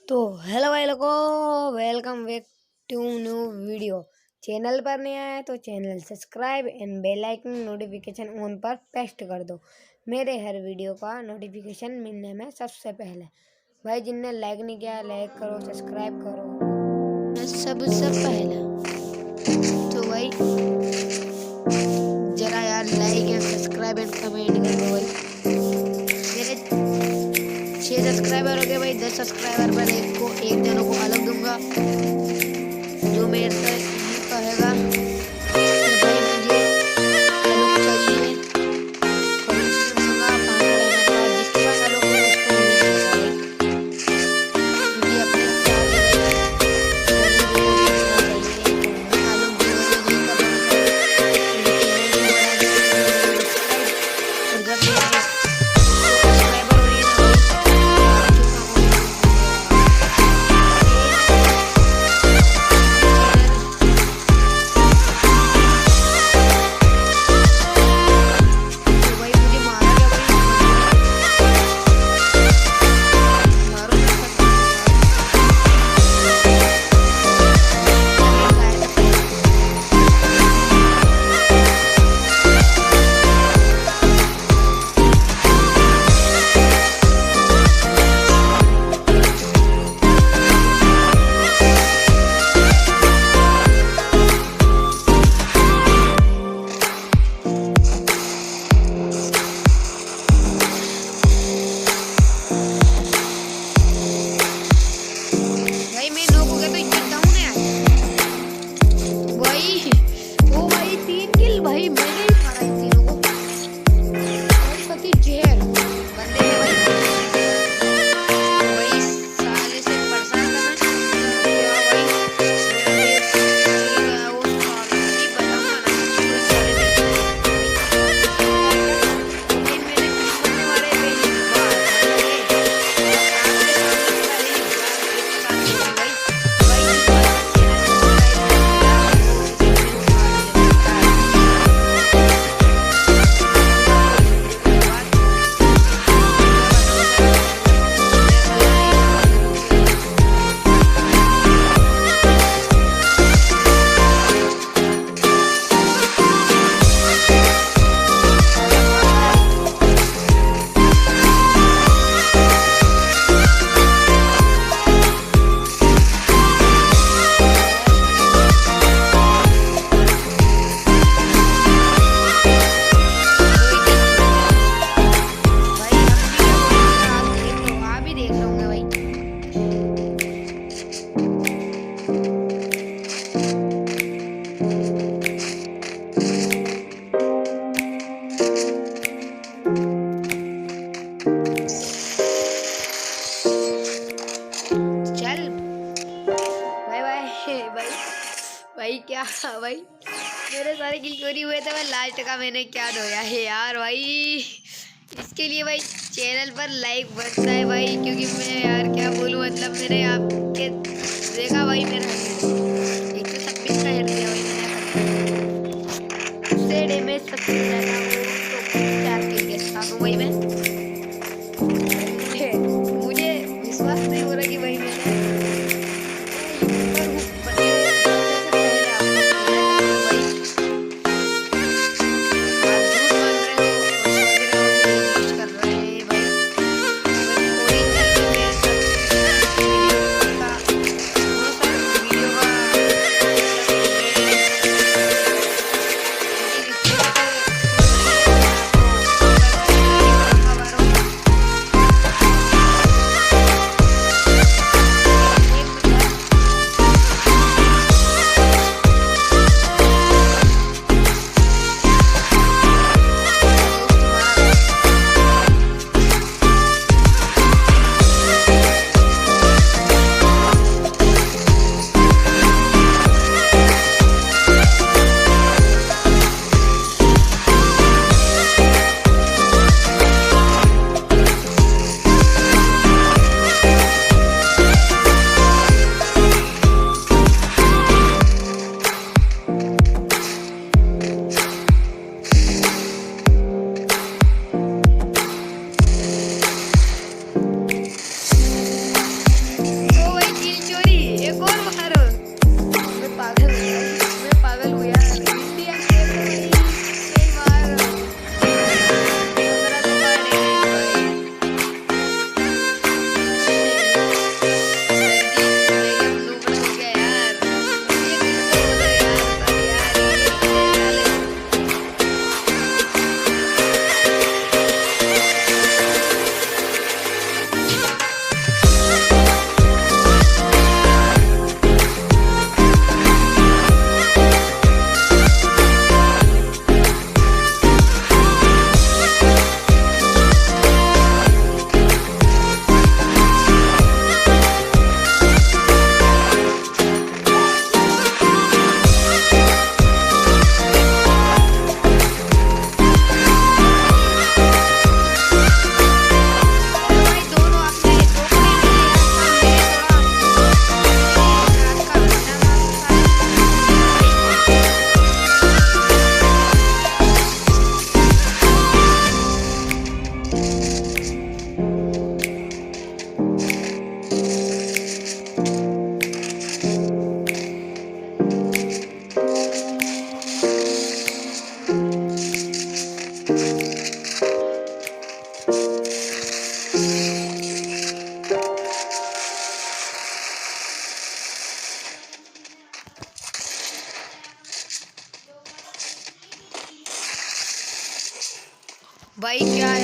तो हेलो भाई लोगों, welcome back to new video. Channel पर नया है तो channel subscribe and bell icon notification on पर पेस्ट कर दो मेरे हर वीडियो का नोटिफिकेशन मिलने में सबसे पहले। भाई जिनने लाइक नहीं किया लाइक करो, सब्सक्राइब करो सबसे पहले। तो भाई जरा यार like and subscribe and comment कर दो भाई। मेरे 6 सब्सक्राइबर हो गए भाई। 10 सब्सक्राइबर पर एक जनों को अलग दूंगा जो मेरे से ये कहेगा कि भाई मुझे अलग चाहिए। कॉलेज में दूंगा 500 का, जिसके पास अलग है उसको नहीं दूंगा भाई, क्योंकि अपने सारे गरीबों को भी देना चाहिए। तो मैं अलग दूंगा तो नहीं कर रहा हूँ, और जब मेरे सब्सक्राइबर हो रही है ना भाई मैंने ही मारा इन तीनों को। पति जहर बंदे ने भाई साले से परेशान करना वो साले बताऊंगा ना साले मेरे मरने वाले भाई क्या भाई मेरे सारे किल चोरी हुए थे। भाई लास्ट का मैंने क्या धोया है यार भाई। इसके लिए भाई चैनल पर लाइक बढ़ता है भाई, क्योंकि मैं यार क्या बोलूँ, मतलब मैंने आपके देखा भाई मेरा 126 का हेड दिया भाई मैंने उससे डैमेज सबसे ज़्यादा तो 4 किल के साथ हूँ भाई मैं। मुझे विश्वास नहीं हो रहा कि भाई मैंने भाई क्या